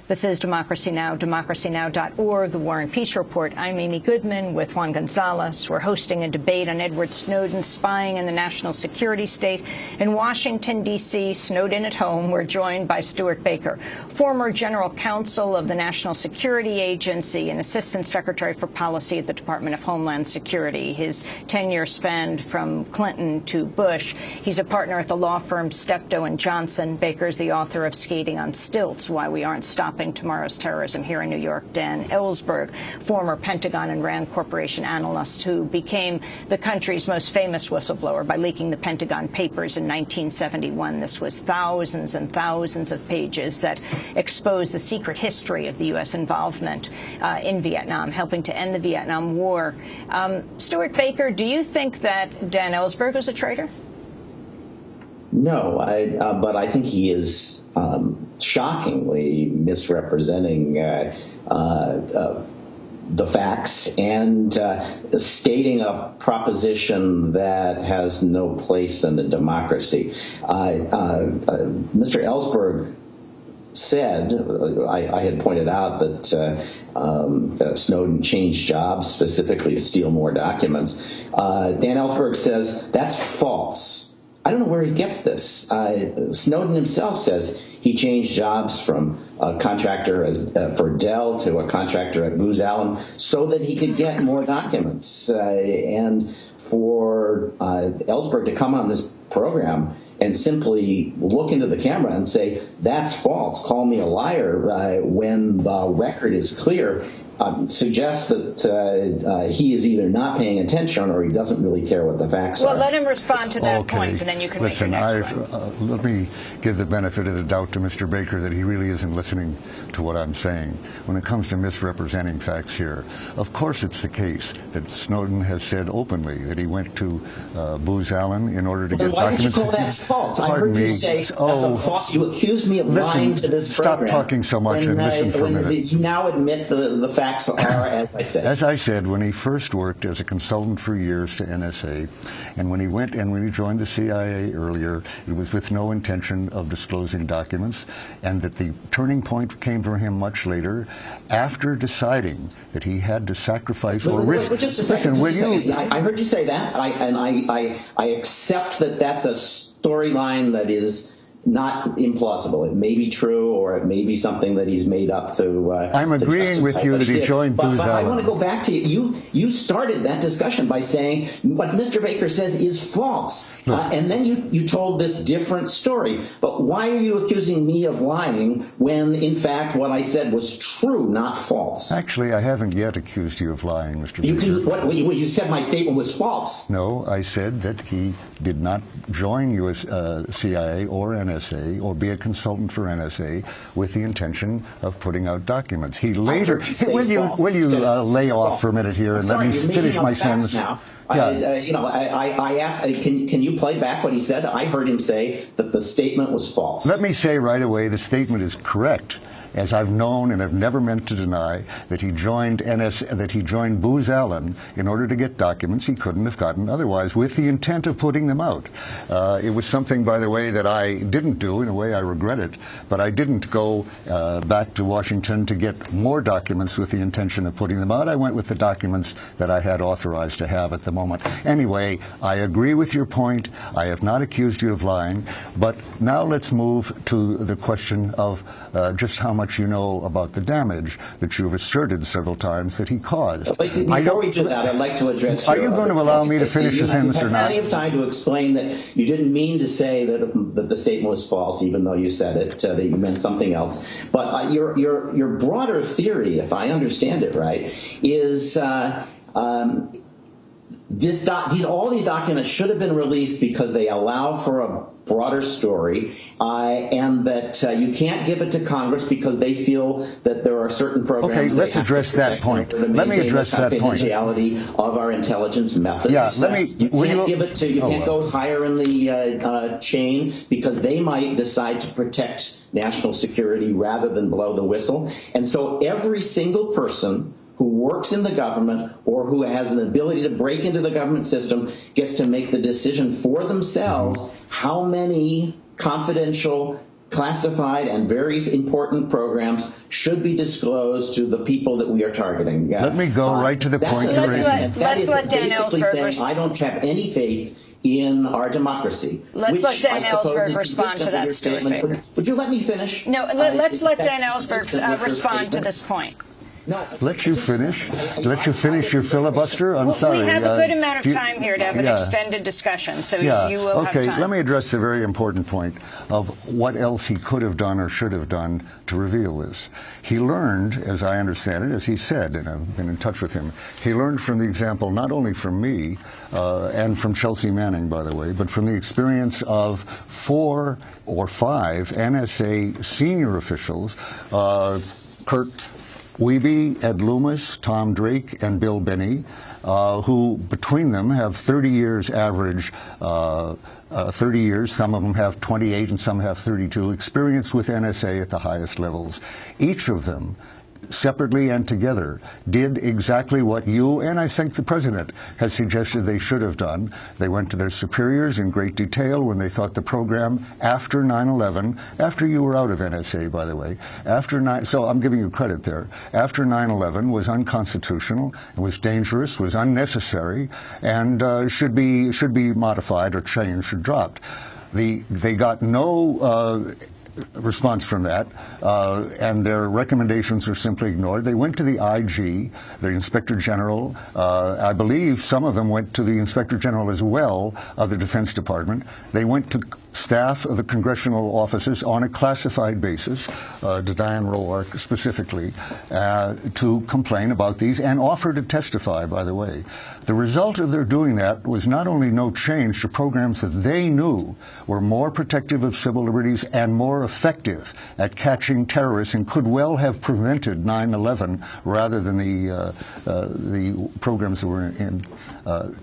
This is Democracy Now!, democracynow.org, The War and Peace Report. I'm Amy Goodman with Juan Gonzalez. We're hosting a debate on Edward Snowden's spying in the national security state. In Washington, D.C., Snowden at home, we're joined by Stewart Baker, former general counsel of the National Security Agency and assistant secretary for policy at the Department of Homeland Security. His tenure spanned from Clinton to Bush. He's a partner at the law firm Steptoe & Johnson. Baker's the author of Skating on Stilts, Why We Aren't Stopping Tomorrow's Terrorism here in New York. Dan Ellsberg, former Pentagon and Rand Corporation analyst who became the country's most famous whistleblower by leaking the Pentagon Papers in 1971. This was thousands and thousands of pages that exposed the secret history of the U.S. involvement in Vietnam, helping to end the Vietnam War. Stewart Baker, do you think that Dan Ellsberg was a traitor? No, but I think he is shockingly misrepresenting the facts and stating a proposition that has no place in a democracy. Mr. Ellsberg said, I had pointed out that Snowden changed jobs specifically to steal more documents. Dan Ellsberg says that's false. I don't know where he gets this. Snowden himself says he changed jobs from a contractor for Dell to a contractor at Booz Allen so that he could get more documents. And for Ellsberg to come on this program and simply look into the camera and say, that's false, call me a liar, when the record is clear, suggests that he is either not paying attention or he doesn't really care what the facts are. Well, let him respond to that point, and then you can make your next one. Let me give the benefit of the doubt to Mr. Baker that he really isn't listening to what I'm saying when it comes to misrepresenting facts here. Of course it's the case that Snowden has said openly that he went to Booz Allen in order to get documents. Why did you call that false? I heard you say that's a false. You accused me of lying to this program. Stop talking so much and listen for a minute. You now admit the facts are as I said. As I said, when he first worked as a consultant for years to NSA, and when he joined the CIA earlier, it was with no intention of disclosing documents, and that the turning point came for him much later, after deciding that he had to sacrifice or risk. I heard you say that, and I accept that that's a storyline that is not implausible. It may be true, or it may be something that he's made up to. I'm agreeing with you that he joined Booz Allen. But I want to go back to you. You started that discussion by saying what Mr. Baker says is false, and then you told this different story. But why are you accusing me of lying when, in fact, what I said was true, not false? Actually, I haven't yet accused you of lying, Mr. Baker. You said my statement was false. No, I said that he did not join U.S. CIA or NSA or be a consultant for NSA with the intention of putting out documents. He later, will you lay off for a minute here and let me finish my sentence? Now. Yeah. I asked, can you play back what he said? I heard him say that the statement was false. Let me say right away, the statement is correct. As I've known and have never meant to deny that he joined Booz Allen in order to get documents he couldn't have gotten otherwise, with the intent of putting them out. It was something, by the way, that I didn't do. In a way, I regret it. But I didn't go back to Washington to get more documents with the intention of putting them out. I went with the documents that I had authorized to have at the moment. Anyway, I agree with your point. I have not accused you of lying. But now let's move to the question of just how much you know about the damage that you've asserted several times that he caused. Before we do that, I'd like to address. Are you going to allow me to finish the sentence or not? You have plenty of time to explain that you didn't mean to say that the statement was false, even though you said it, that you meant something else. But your broader theory, if I understand it right, is all these documents should have been released because they allow for a broader story, and that you can't give it to Congress because they feel that there are certain programs. Okay, let's address that point. Let me address that point. Confidentiality of our intelligence methods. Yeah, you can't give it to. You can't go higher in the chain because they might decide to protect national security rather than blow the whistle. And so every single person who works in the government or who has an ability to break into the government system gets to make the decision for themselves how many confidential classified and very important programs should be disclosed to the people that we are targeting. Let me go right to the point you're raising. Let's let Dan basically Ellsberg saying I don't have any faith in our democracy. Let's let Dan Ellsberg respond to that, Stewart. Would you let me finish? No, let's let Dan Ellsberg respond to this point. No. Let you finish? Let you finish your filibuster? I'm sorry. We have a good amount of time here to have an extended discussion, so you will have time. Let me address the very important point of what else he could have done or should have done to reveal this. He learned, as I understand it, as he said, and I've been in touch with him, he learned from the example not only from me and from Chelsea Manning, by the way, but from the experience of 4 or 5 NSA senior officials, Kurt Wiebe, Ed Loomis, Tom Drake, and Bill Binney, who between them have 30 years average, 30 years, some of them have 28 and some have 32, experience with NSA at the highest levels. Each of them, separately and together, did exactly what you and I think the president has suggested they should have done. They went to their superiors in great detail when they thought the program after 9/11, after you were out of NSA, by the way, so I'm giving you credit there, after 9/11 was unconstitutional, was dangerous, was unnecessary, and should be modified or changed or dropped. They got no response from that, and their recommendations were simply ignored. They went to the IG, the Inspector General. I believe some of them went to the Inspector General as well of the Defense Department. They went to staff of the congressional offices on a classified basis, to Diane Roark specifically, to complain about these and offer to testify, by the way. The result of their doing that was not only no change to programs that they knew were more protective of civil liberties and more effective at catching terrorists and could well have prevented 9/11 rather than the programs that were in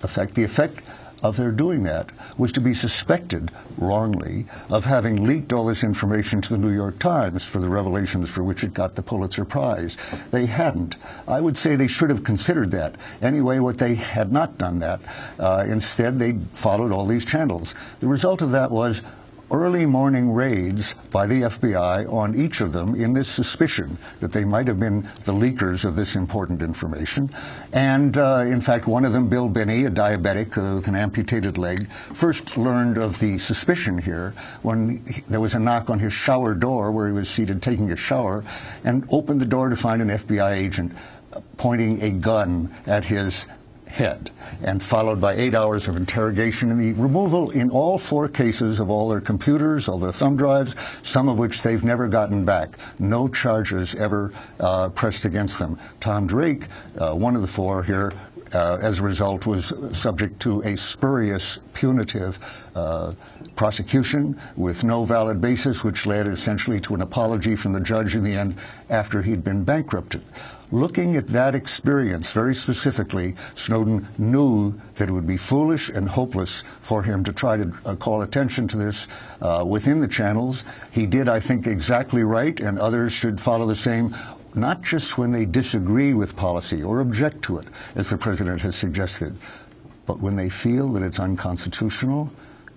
effect. The effect of their doing that was to be suspected wrongly of having leaked all this information to the New York Times for the revelations for which it got the Pulitzer Prize. They hadn't. I would say they should have considered that. Anyway, what they had not done that. Instead, they followed all these channels. The result of that was early morning raids by the FBI on each of them in this suspicion that they might have been the leakers of this important information. And in fact, one of them, Bill Binney, a diabetic with an amputated leg, first learned of the suspicion here when there was a knock on his shower door where he was seated taking a shower, and opened the door to find an FBI agent pointing a gun at his head, and followed by 8 hours of interrogation and the removal in all 4 cases of all their computers, all their thumb drives, some of which they've never gotten back. No charges ever pressed against them. Tom Drake, one of the 4 here, as a result, was subject to a spurious, punitive prosecution with no valid basis, which led essentially to an apology from the judge in the end after he'd been bankrupted. Looking at that experience very specifically, Snowden knew that it would be foolish and hopeless for him to try to call attention to this within the channels. He did, I think, exactly right, and others should follow the same, not just when they disagree with policy or object to it, as the president has suggested, but when they feel that it's unconstitutional,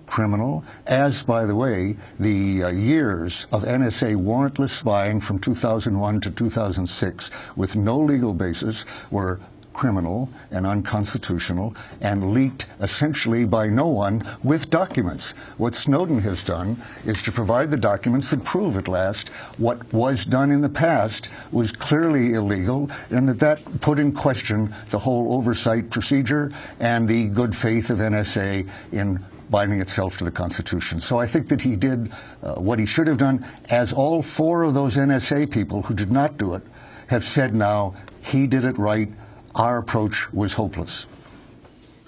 criminal, as, by the way, the years of NSA warrantless spying from 2001 to 2006 with no legal basis were criminal and unconstitutional and leaked essentially by no one with documents. What Snowden has done is to provide the documents that prove at last what was done in the past was clearly illegal, and that put in question the whole oversight procedure and the good faith of NSA in binding itself to the Constitution. So I think that he did what he should have done, as all 4 of those NSA people who did not do it have said now. He did it right. Our approach was hopeless.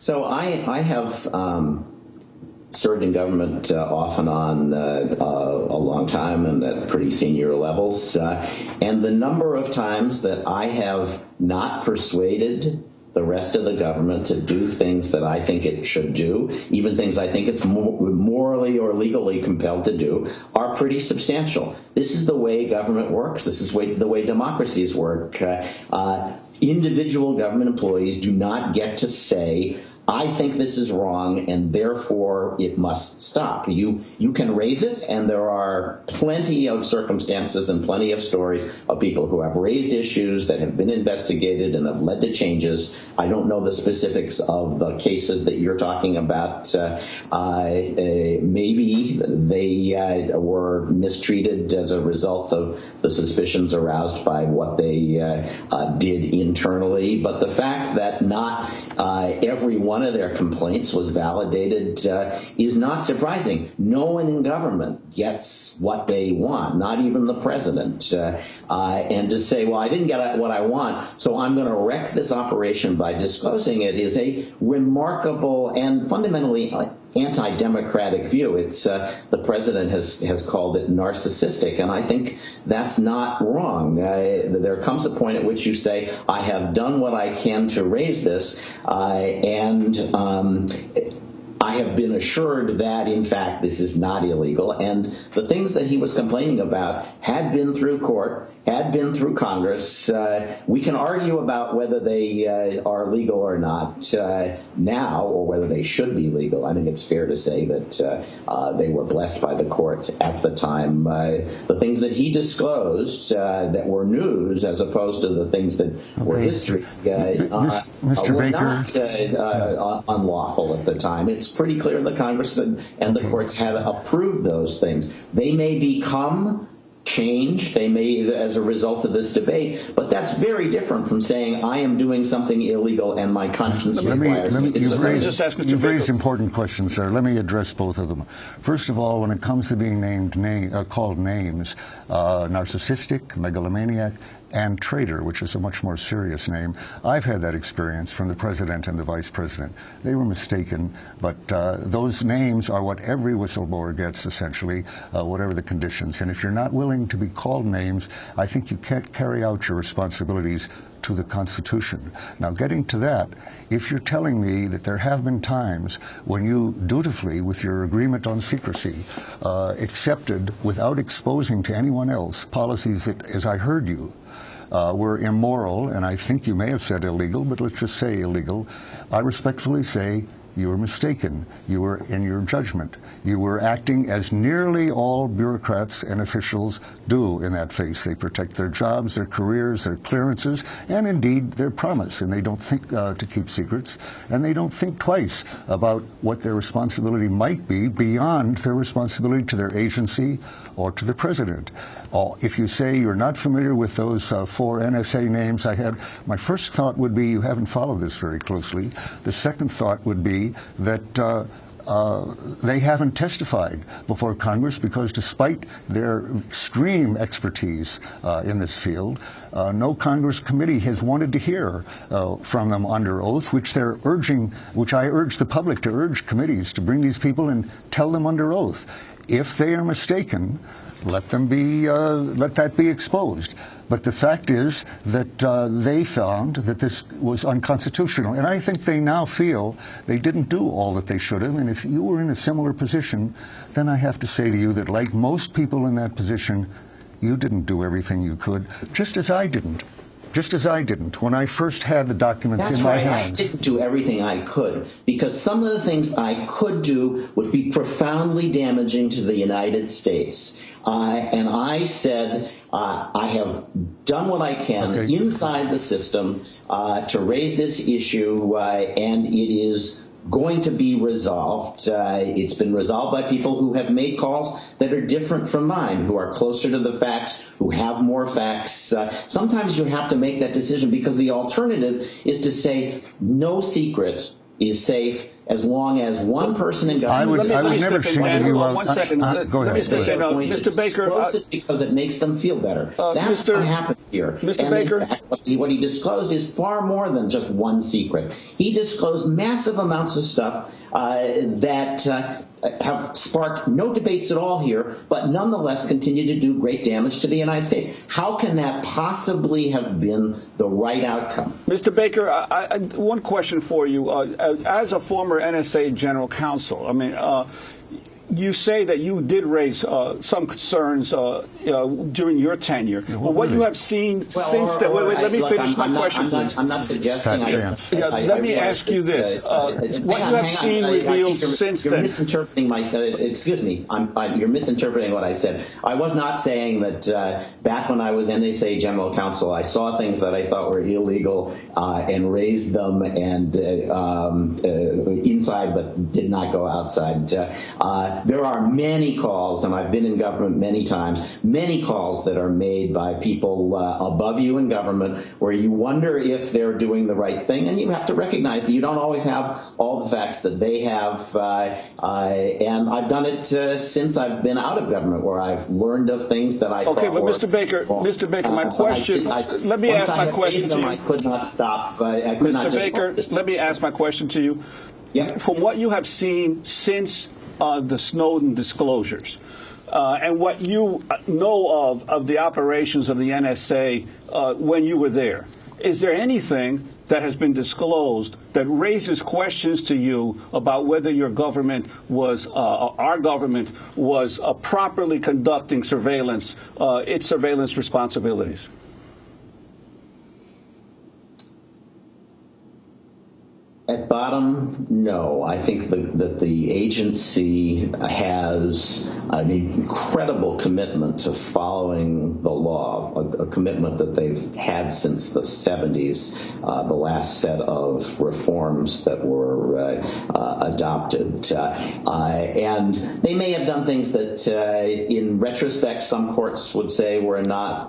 So I have served in government off and on a long time and at pretty senior levels. And the number of times that I have not persuaded the rest of the government to do things that I think it should do, even things I think it's morally or legally compelled to do, are pretty substantial. This is the way government works. This is the way democracies work. Individual government employees do not get to say, I think this is wrong, and therefore it must stop. You can raise it, and there are plenty of circumstances and plenty of stories of people who have raised issues that have been investigated and have led to changes. I don't know the specifics of the cases that you're talking about. Maybe they were mistreated as a result of the suspicions aroused by what they did internally. But the fact that not every one of their complaints was validated is not surprising. No one in government gets what they want, not even the president. And to say, well, I didn't get what I want, so I'm going to wreck this operation by disclosing it, is a remarkable and fundamentally anti-democratic view. It's the president has called it narcissistic, and I think that's not wrong. There comes a point at which you say, I have done what I can to raise this, and I have been assured that, in fact, this is not illegal, and the things that he was complaining about had been through court, had been through Congress. We can argue about whether they are legal or not now, or whether they should be legal. I think it's fair to say that they were blessed by the courts at the time. The things that he disclosed that were news, as opposed to the things that were history, Mr. were Baker, not unlawful at the time. It's pretty clear the Congress and the courts have approved those things. They may become changed, they may, as a result of this debate, but that's very different from saying I am doing something illegal and my conscience requires me. You've raised important questions, sir. Let me address both of them. First of all, when it comes to being called names, narcissistic, megalomaniac, and traitor, which is a much more serious name. I've had that experience from the president and the vice president. They were mistaken, but those names are what every whistleblower gets, essentially, whatever the conditions. And if you're not willing to be called names, I think you can't carry out your responsibilities to the Constitution. Now, getting to that, if you're telling me that there have been times when you dutifully, with your agreement on secrecy, accepted without exposing to anyone else policies that, as I heard you, were immoral, and I think you may have said illegal, but let's just say illegal, I respectfully say you were mistaken. You were, in your judgment, you were acting as nearly all bureaucrats and officials do in that phase. They protect their jobs, their careers, their clearances, and indeed their promise. And they don't think to keep secrets, and they don't think twice about what their responsibility might be beyond their responsibility to their agency or to the president. If you say you're not familiar with those 4 NSA names I had, my first thought would be you haven't followed this very closely. The second thought would be that they haven't testified before Congress because despite their extreme expertise in this field, no Congress committee has wanted to hear from them under oath, which they're urging, which I urge the public to urge committees to bring these people and tell them under oath. If they are mistaken, let them be, let that be exposed. But the fact is that they found that this was unconstitutional. And I think they now feel they didn't do all that they should have. And if you were in a similar position, then I have to say to you that like most people in that position, you didn't do everything you could, just as I didn't. Just as I didn't when I first had the documents in my hands. I didn't do everything I could because some of the things I could do would be profoundly damaging to the United States. And I said, I have done what I can inside the system to raise this issue, and it is going to be resolved. It's been resolved by people who have made calls that are different from mine, who are closer to the facts, who have more facts. Sometimes you have to make that decision because the alternative is to say no secret is safe as long as one person in government. I would never single you out. 1 second. Go ahead. Mr. Baker. Because it makes them feel better. That's what happened here. Mr. Baker. In fact, what he disclosed is far more than just one secret. He disclosed massive amounts of stuff that have sparked no debates at all here, but nonetheless continue to do great damage to the United States. How can that possibly have been the right outcome? Mr. Baker, one question for you. As a former NSA general counsel, I mean, you say that you did raise some concerns during your tenure. Well, what you have seen since that? Wait, let me finish my question, please. I'm not suggesting. Let me ask you this: what you have seen revealed since then? You're misinterpreting my. Excuse me. You're misinterpreting what I said. I was not saying that back when I was NSA General Counsel, I saw things that I thought were illegal and raised them and inside, but did not go outside. There are many calls, and I've been in government many times, many calls that are made by people above you in government where you wonder if they're doing the right thing, and you have to recognize that you don't always have all the facts that they have. And I've done it since I've been out of government, where I've learned of things that I thought but were Mr. Baker, my question. Let me ask my question to you. I could not stop. Mr. Baker, let me ask my question to you. Yeah. From what you have seen since the Snowden disclosures, and what you know of the operations of the NSA when you were there, is there anything that has been disclosed that raises questions to you about whether your government was, our government was properly conducting surveillance, its surveillance responsibilities? At bottom, no. I think that the agency has an incredible commitment to following the law, a commitment that they've had since the 70s, the last set of reforms that were adopted. And they may have done things that, in retrospect, some courts would say were not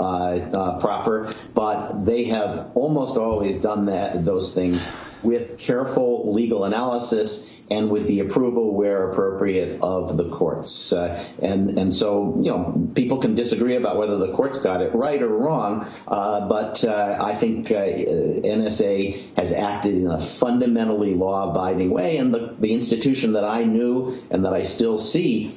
proper, but they have almost always done those things with careful legal analysis and with the approval, where appropriate, of the courts. And so, people can disagree about whether the courts got it right or wrong, but I think NSA has acted in a fundamentally law-abiding way, and the institution that I knew and that I still see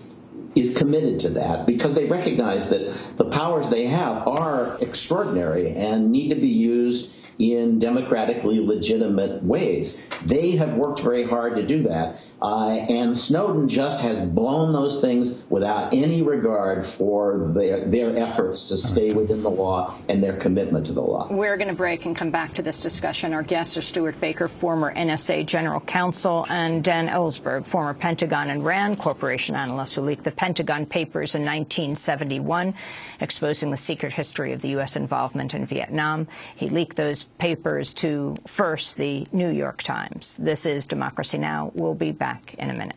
is committed to that, because they recognize that the powers they have are extraordinary and need to be used in democratically legitimate ways. They have worked very hard to do that, and Snowden just has blown those things without any regard for their efforts to stay within the law and their commitment to the law. We're going to break and come back to this discussion. Our guests are Stewart Baker, former NSA General Counsel, and Dan Ellsberg, former Pentagon and RAND Corporation analyst who leaked the Pentagon Papers in 1971, exposing the secret history of the U.S. involvement in Vietnam. He leaked those papers to, first, the New York Times. This is Democracy Now! We'll be back in a minute.